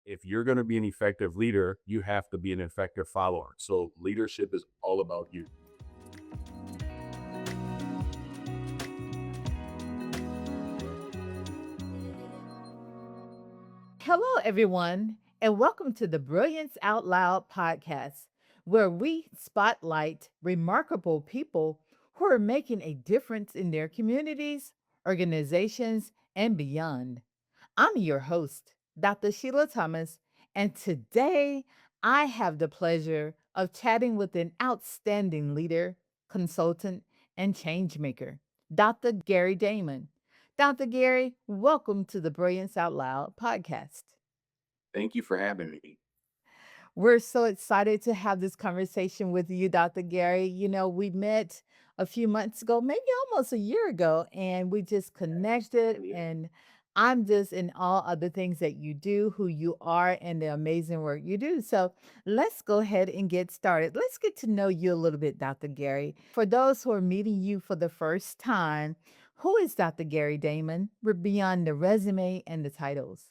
if you're going to be an effective leader, you have to be an effective follower. So leadership is all about you. Hello, everyone, and welcome to the Brilliance Out Loud podcast, where we spotlight remarkable people who are making a difference in their communities, organizations, and beyond. I'm your host, Dr. Sheila Thomas, and today I have the pleasure of chatting with an outstanding leader, consultant, and changemaker, Dr. Gary Damon. Dr. Gary, welcome to the Brilliance Out Loud podcast. Thank you for having me. We're so excited to have this conversation with you, Dr. Gary. We met a few months ago, maybe almost a year ago, and we just connected. And I'm just in awe of the things that you do, who you are, and the amazing work you do. So let's go ahead and get started. Let's get to know you a little bit, Dr. Gary. For those who are meeting you for the first time, who is Dr. Gary Damon? We're beyond the resume and the titles.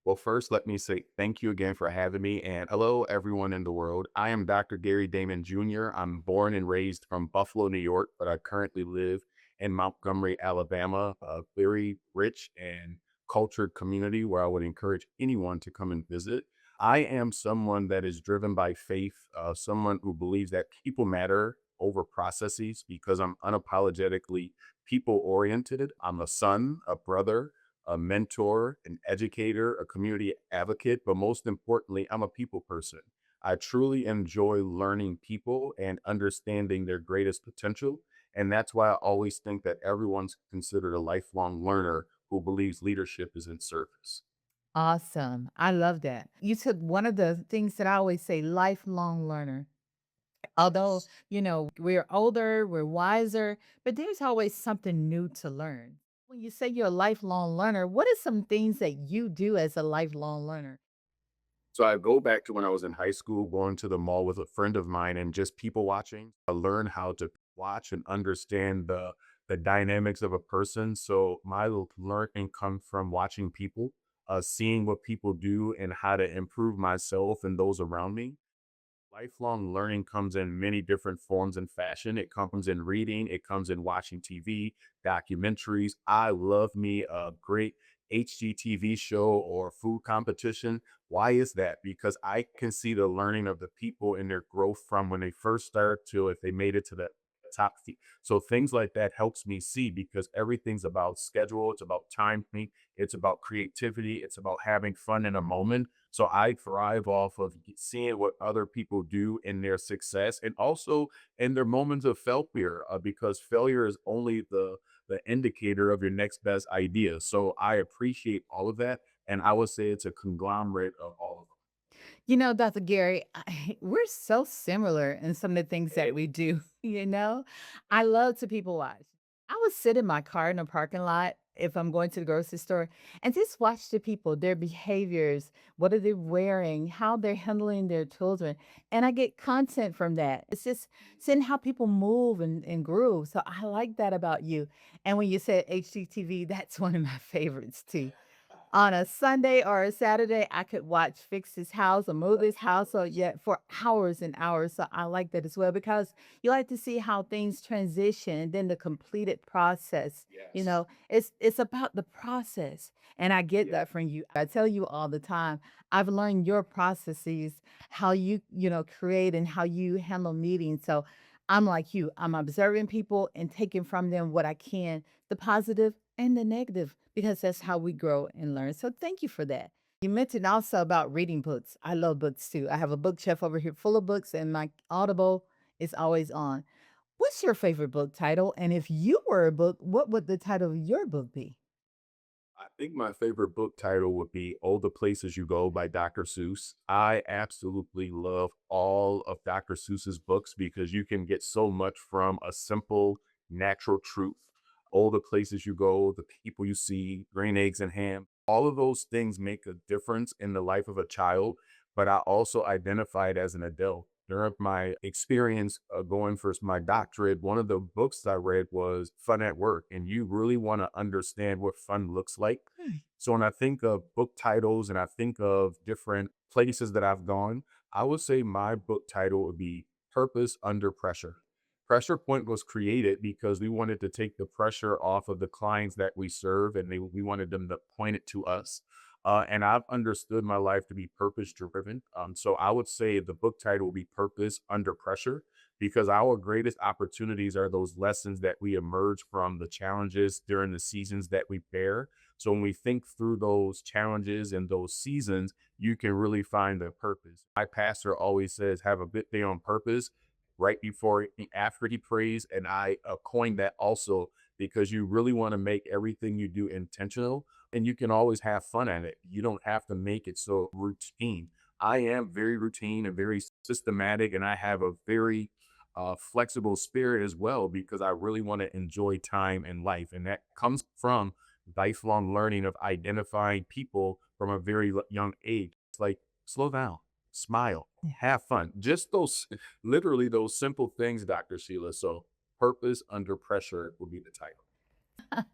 Well, first, let me say thank you again for having me. And hello, everyone in the world. I am Dr. Gary Damon Jr. I'm born and raised from Buffalo, New York, but I currently live in Montgomery, Alabama, a very rich and cultured community where I would encourage anyone to come and visit. I am someone that is driven by faith, someone who believes that people matter over processes because I'm unapologetically people oriented. I'm a son, a brother, a mentor, an educator, a community advocate, but most importantly, I'm a people person. I truly enjoy learning people and understanding their greatest potential. And that's why I always think that everyone's considered a lifelong learner who believes leadership is in service. Awesome. I love that. You took one of the things that I always say, lifelong learner. Although, we're older, we're wiser, but there's always something new to learn. When you say you're a lifelong learner, what are some things that you do as a lifelong learner? So I go back to when I was in high school, going to the mall with a friend of mine and just people watching. I learn how to watch and understand the dynamics of a person. So my learning comes from watching people, seeing what people do and how to improve myself and those around me. Lifelong learning comes in many different forms and fashion. It comes in reading, it comes in watching TV, documentaries. I love me a great HGTV show or food competition. Why is that? Because I can see the learning of the people in their growth from when they first start to if they made it to the top. So things like that helps me see because everything's about schedule, it's about timing, it's about creativity, it's about having fun in a moment. So I thrive off of seeing what other people do in their success and also in their moments of failure, because failure is only the indicator of your next best idea. So I appreciate all of that, and I would say it's a conglomerate of all of Dr. Gary, we're so similar in some of the things that them. we do. I love to people watch. I would sit in my car in a parking lot if I'm going to the grocery store and just watch the people, their behaviors, what are they wearing, how they're handling their children. And I get content from that. It's just seeing how people move and groove. So I like that about you. And when you said HGTV, that's one of my favorites too. On a Sunday or a Saturday, I could watch Fix This House or Move This House so yeah, for hours and hours. So I like that as well because you like to see how things transition and then the completed process. Yes. It's about the process. And I get that from you. I tell you all the time, I've learned your processes, how you create and how you handle meetings. So I'm like you. I'm observing people and taking from them what I can, the positive and the negative, because that's how we grow and learn. So thank you for that. You mentioned also about reading books. I love books too. I have a bookshelf over here full of books, and my Audible is always on. What's your favorite book title? And if you were a book, what would the title of your book be? I think my favorite book title would be "All the Places You Go" by Dr. Seuss. I absolutely love all of Dr. Seuss's books because you can get so much from a simple, natural truth. All the places you go, the people you see, green eggs and ham, all of those things make a difference in the life of a child. But I also identified as an adult. During my experience going for my doctorate, one of the books I read was Fun at Work. And you really want to understand what fun looks like. So when I think of book titles and I think of different places that I've gone, I would say my book title would be Purpose Under Pressure. Pressure Point was created because we wanted to take the pressure off of the clients that we serve, and we wanted them to point it to us. And I've understood my life to be purpose driven. So I would say the book title will be Purpose Under Pressure because our greatest opportunities are those lessons that we emerge from the challenges during the seasons that we bear. So when we think through those challenges and those seasons, you can really find the purpose. My pastor always says, have a good day on purpose right before, after he prays. And I coined that also because you really want to make everything you do intentional and you can always have fun at it. You don't have to make it so routine. I am very routine and very systematic, and I have a very flexible spirit as well because I really want to enjoy time and life. And that comes from lifelong learning of identifying people from a very young age. It's like, slow down, smile, have fun. Just those, literally those simple things, Dr. Sheila. So, Purpose Under Pressure will be the title.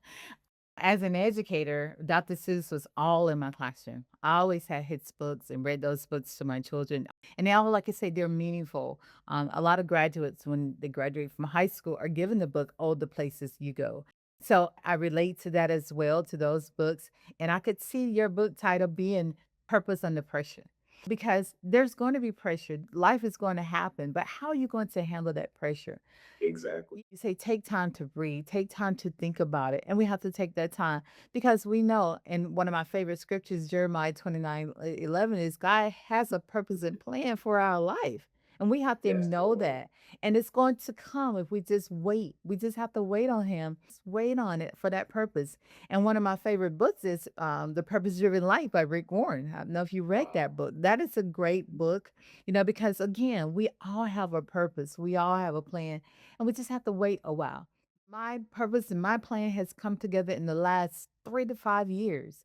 As an educator, Dr. Seuss was all in my classroom. I always had his books and read those books to my children. And now, like I say, they're meaningful. A lot of graduates, when they graduate from high school, are given the book, All the Places You Go. So I relate to that as well, to those books. And I could see your book title being Purpose Under Pressure because there's going to be pressure. Life is going to happen, but how are you going to handle that pressure? Exactly. You say take time to breathe, take time to think about it. And we have to take that time because we know, and one of my favorite scriptures, Jeremiah 29:11, is God has a purpose and plan for our life. And we have to Yes, know Lord. that. And it's going to come if we just wait. We just have to wait on Him, just wait on it for that purpose. And one of my favorite books is The Purpose Driven Life by Rick Warren. I don't know if you read Wow. that book. That is a great book, because again, we all have a purpose, we all have a plan, and we just have to wait a while. My purpose and my plan has come together in the last 3 to 5 years.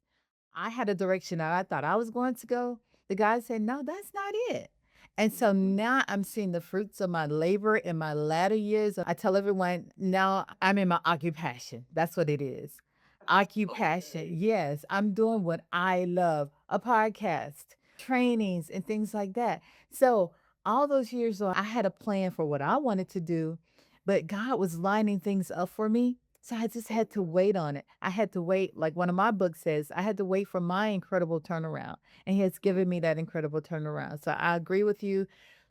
I had a direction that I thought I was going to go. The guy said, "No, that's not it." And so Mhm. now I'm seeing the fruits of my labor in my latter years. I tell everyone now I'm in my occupation. That's what it is. Occupation. Okay. Yes, I'm doing what I love, a podcast, trainings, and things like that. So all those years ago, I had a plan for what I wanted to do, but God was lining things up for me. So I just had to Okay. wait on it. I had to wait, like one of my books says, I had to wait for my incredible turnaround. And he has given me that incredible turnaround. So I agree with you.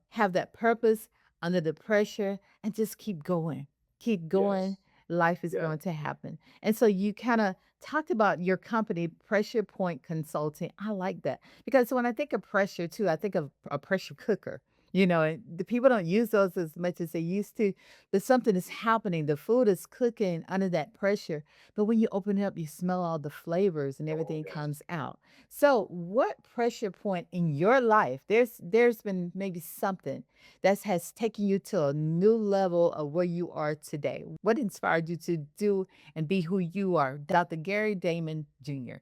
Have that purpose under the pressure and just keep going. Keep going. Yes. Life is Yeah. going to happen. And so you kind of talked about your company, Pressure Point Consulting. I like that because when I think of pressure, too, I think of a pressure cooker. And the people don't use those as much as they used to, but something is happening. The food is cooking under that pressure. But when you open it up, you smell all the flavors and Oh, everything yes. comes out. So, what pressure point in your life? There's been maybe something that has taken you to a new level of where you are today. What inspired you to do and be who you are? Dr. Gary Damon Jr.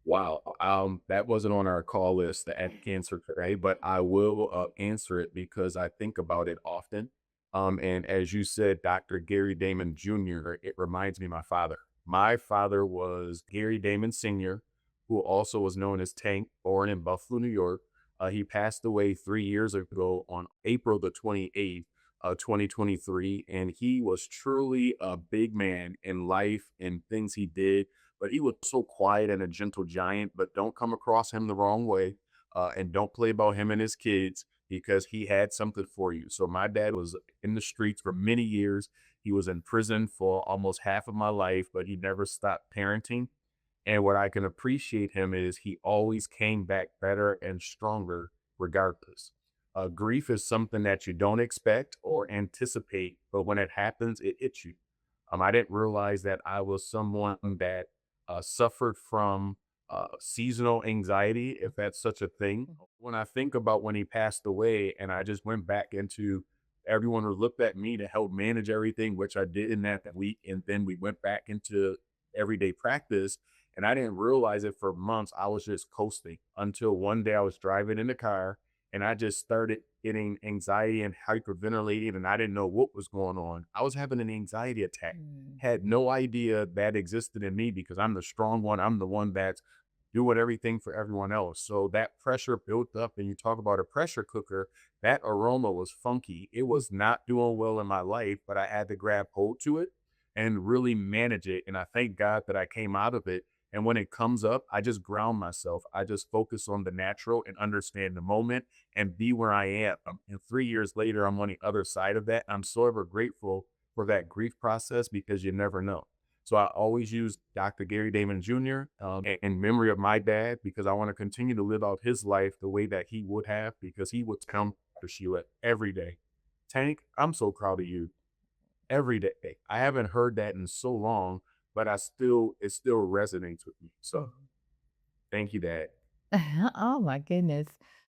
Wow. That wasn't on our call list, the answer today, but I will answer it because I think about it often. And as you said, Dr. Gary Damon Jr., it reminds me of my father. My father was Gary Damon Sr., who also was known as Tank, born in Buffalo, New York. He passed away 3 years ago on April the 28th, 2023. And he was truly a big man in life and things he did, but he was so quiet and a gentle giant. But don't come across him the wrong way, and don't play about him and his kids because he had something for you. So my dad was in the streets for many years. He was in prison for almost half of my life, but he never stopped parenting. And what I can appreciate him is he always came back better and stronger regardless. Grief is something that you don't expect or anticipate, but when it happens, it hits you. I didn't realize that I was someone that suffered from seasonal anxiety, if that's such a thing. When I think about when he passed away, and I just went back into everyone who looked at me to help manage everything, which I did in that week, and then we went back into everyday practice. And I didn't realize it for months. I was just coasting until one day I was driving in the car and I just started getting anxiety and hyperventilating, and I didn't know what was going on. I was having an anxiety attack. Mm. Had no idea that existed in me because I'm the strong one. I'm the one that's doing everything for everyone else. So that pressure built up, and you talk about a pressure cooker, that aroma was funky. It was not doing well in my life, but I had to grab hold to it and really manage it. And I thank God that I came out of it. And when it comes up, I just ground myself. I just focus on the natural and understand the moment and be where I am. And 3 years later, I'm on the other side of that. I'm so ever grateful for that grief process because you never know. So I always use Dr. Gary Damon Jr. In memory of my dad because I want to continue to live out his life the way that he would have because he would tell Dr. Sheila every day, Tank, I'm so proud of you every day. I haven't heard that in so long, but it still resonates with me. So Mhm. thank you, Dad. Oh my goodness.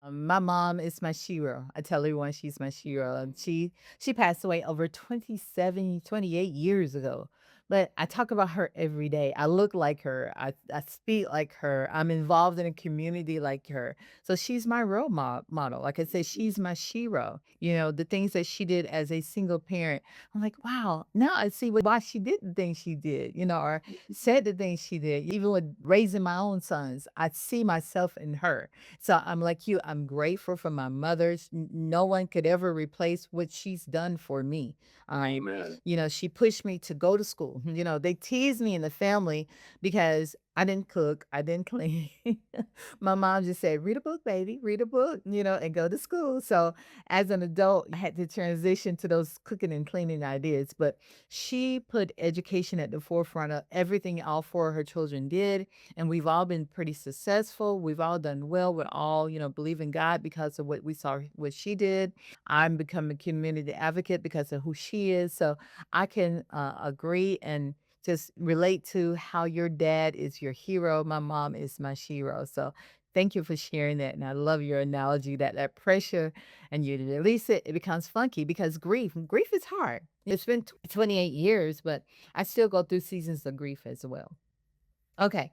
My mom is my shero. I tell everyone she's my shero. And she passed away over 27, 28 years ago. But I talk about her every day. I look like her. I speak like her. I'm involved in a community like her. So she's my model. Like I said, she's my shero. You know, the things that she did as a single parent. I'm like, wow, now I see why she did the things she did, you know, or said the things she did, even with raising my own sons. I see myself in her. So I'm like you, I'm grateful for my mother's. No one could ever replace what she's done for me. Amen. You know, she pushed me to go to school. You know, they teased me in the family because I didn't cook, I didn't clean. My mom just said, read a book, baby, read a book, you know, and go to school. So as an adult, I had to transition to those cooking and cleaning ideas. But she put education at the forefront of everything all four of her children did. And we've all been pretty successful. We've all done well. We're all, you know, believe in God because of what we saw, what she did. I'm becoming a community advocate because of who she is. So I can agree and just relate to how your dad is your hero. My mom is my shero. So thank you for sharing that. And I love your analogy that that pressure and you release it, it becomes funky because grief is hard. It's been 28 years, but I still go through seasons of grief as well. Okay,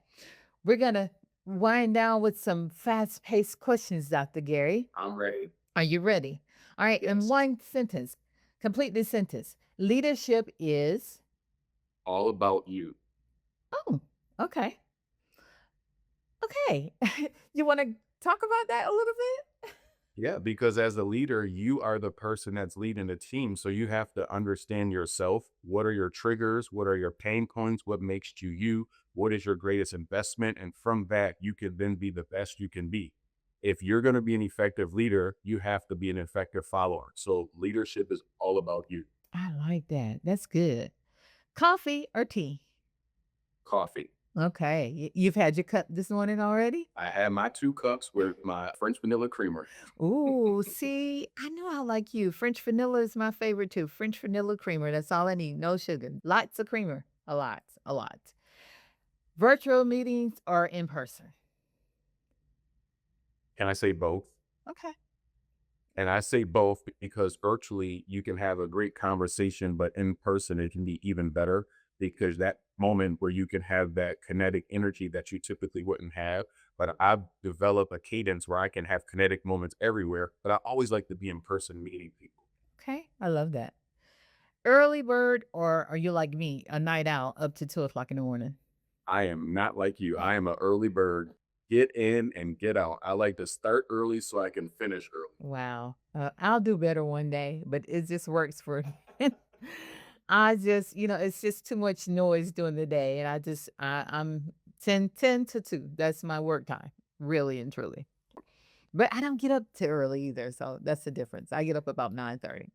we're going to wind down with some fast paced questions, Dr. Gary. I'm ready. Are you ready? All right, in Yes. one sentence, complete this sentence. Leadership is, All about you. oh, okay. Okay. You want to talk about that a little bit? Yeah, because as a leader, you are the person that's leading the team. So you have to understand yourself. What are your triggers? What are your pain points? What makes you you? What is your greatest investment? And from that, you can then be the best you can be. If you're going to be an effective leader, you have to be an effective follower. So leadership is all about you. I like that. That's good. Coffee or tea? Coffee. Okay. You've had your cup this morning already? I had my 2 cups with my French vanilla creamer. Ooh, see, I know I like you. French vanilla is my favorite too. French vanilla creamer. That's all I need. No sugar. Lots of creamer. A lot. A lot. Virtual meetings or in person? Can I say both? Okay. And I say both because virtually you can have a great conversation, but in person it can be even better because that moment where you can have that kinetic energy that you typically wouldn't have. But I've developed a cadence where I can have kinetic moments everywhere, but I always like to be in person meeting people. Okay. I love that. Early bird or are you like me, a night out up to 2 o'clock in the morning? I am not like you. I am an early bird. Get in and get out. I like to start early so I can finish early. Wow. I'll do better one day, but it just works for me. I just, you know, it's just too much noise during the day. And I'm 10 to 2. That's my work time, really and truly. But I don't get up too early either. So that's the difference. I get up about 9:30.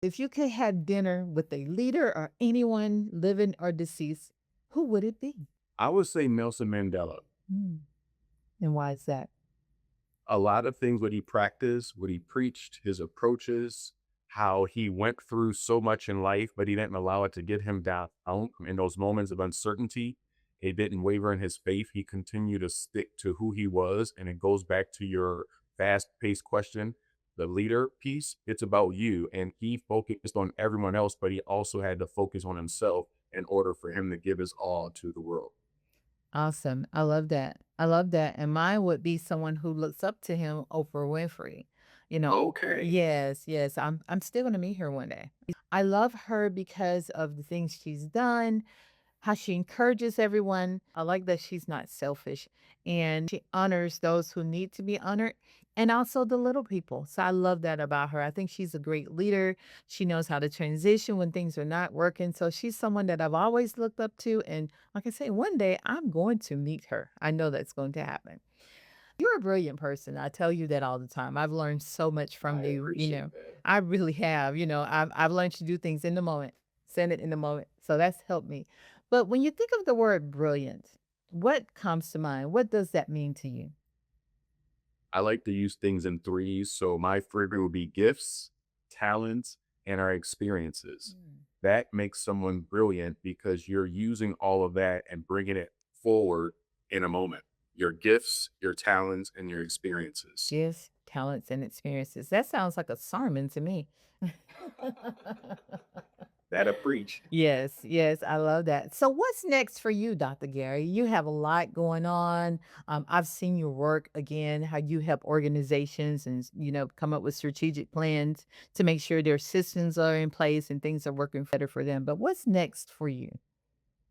If you could have dinner with a leader or anyone living or deceased, who would it be? I would say Nelson Mandela. Mm. And why is that? A lot of things what he practiced, what he preached, his approaches, how he went through so much in life, but he didn't allow it to get him down. In those moments of uncertainty, he didn't waver in his faith. He continued to stick to who he was. And it goes back to your fast paced question. The leader piece, it's about you. And he focused on everyone else, but he also had to focus on himself in order for him to give his all to the world. Awesome. I love that. I love that. And mine would be someone who looks up to him, Oprah Winfrey. You know Okay. Yes, yes, I'm still gonna meet her one day. I love her because of the things she's done, how she encourages everyone. I like that she's not selfish and she honors those who need to be honored and also the little people. So I love that about her. I think she's a great leader. She knows how to transition when things are not working. So she's someone that I've always looked up to. And like I say, one day I'm going to meet her. I know that's going to happen. You're a brilliant person. I tell you that all the time. I've learned so much from I you, you appreciate know. that. I really have, I've learned to do things in the moment, send it in the moment. So that's helped me. But when you think of the word brilliant, what comes to mind? What does that mean to you? I like to use things in threes. So my three would be gifts, talents, and our experiences. Mm. That makes someone brilliant because you're using all of that and bringing it forward in a moment. Your gifts, your talents, and your experiences. Gifts, talents, and experiences. That sounds like a sermon to me. That a preach. Yes, yes, I love that. So, what's next for you, Dr. Gary? You have a lot going on. I've seen your work again, how you help organizations and come up with strategic plans to make sure their systems are in place and things are working better for them. But what's next for you?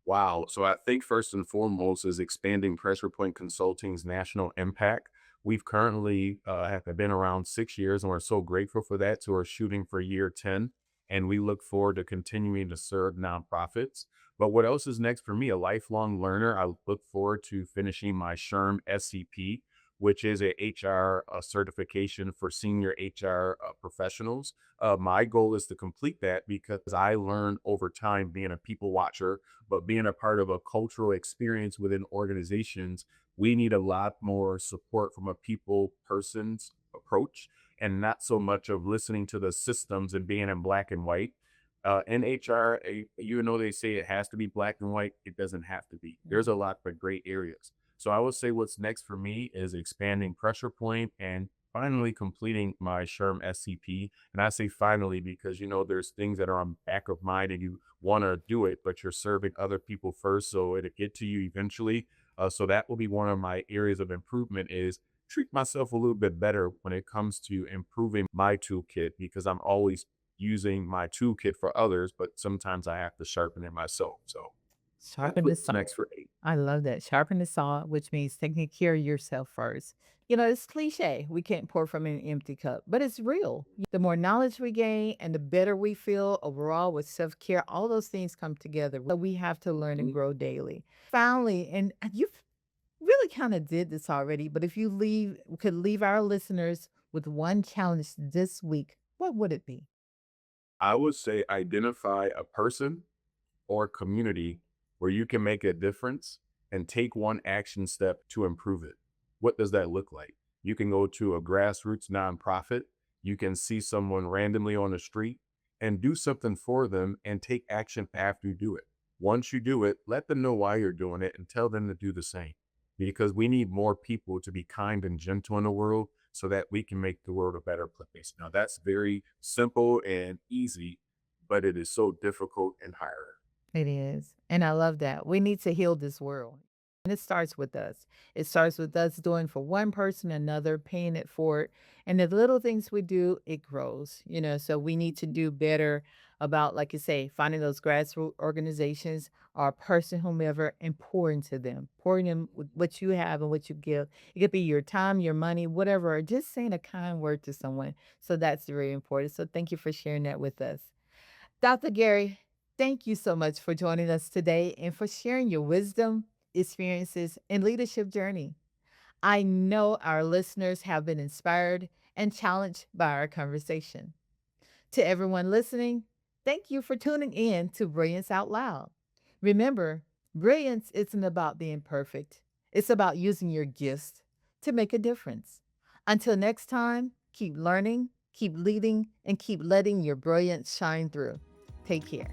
Wow. So I think first and foremost is expanding Pressure Point Consulting's national impact. We've currently have been around 6 years, and we're so grateful for that. So we're shooting for year 10, and we look forward to continuing to serve nonprofits. But what else is next for me? A lifelong learner. I look forward to finishing my SHRM SCP, which is a HR certification for senior HR professionals. My goal is to complete that because I learned over time being a people watcher, but being a part of a cultural experience within organizations, we need a lot more support from a people person's approach and not so much of listening to the systems and being in black and white. In HR, even though they say it has to be black and white, it doesn't have to be. There's a lot of gray areas. So I would say what's next for me is expanding Pressure Point and finally completing my SHRM SCP. And I say finally because there's things that are on back of mind and you want to do it, but you're serving other people first, so it'll get to you eventually. So that will be one of my areas of improvement is treat myself a little bit better when it comes to improving my toolkit because I'm always using my toolkit for others, but sometimes I have to sharpen it myself. So that's Sharpen the what's saw. next for me. I love that. Sharpen the saw, which means taking care of yourself first. It's cliche. We can't pour from an empty cup, but it's real. The more knowledge we gain and the better we feel overall with self care, all those things come together. So we have to learn and grow daily. Finally, and you've really kind of did this already, but if you could leave our listeners with one challenge this week, what would it be? I would say identify a person or community where you can make a difference and take one action step to improve it. What does that look like? You can go to a grassroots nonprofit. You can see someone randomly on the street and do something for them and take action after you do it. Once you do it, let them know why you're doing it and tell them to do the same because we need more people to be kind and gentle in the world so that we can make the world a better place. Now, that's very simple and easy, but it is so difficult and hard. It is. And I love that. We need to heal this world. And it starts with us. It starts with us doing for one person, another, paying it forward. And the little things we do, it grows. So we need to do better about, like you say, finding those grassroots organizations or a person, whomever, and pouring to them, pouring them with what you have and what you give. It could be your time, your money, whatever, or just saying a kind word to someone. So that's very important. So thank you for sharing that with us. Dr. Gary, thank you so much for joining us today and for sharing your wisdom, experiences, and leadership journey. I know our listeners have been inspired and challenged by our conversation. To everyone listening, thank you for tuning in to Brilliance Out Loud. Remember, brilliance isn't about being perfect, it's about using your gifts to make a difference. Until next time, keep learning, keep leading, and keep letting your brilliance shine through. Take care.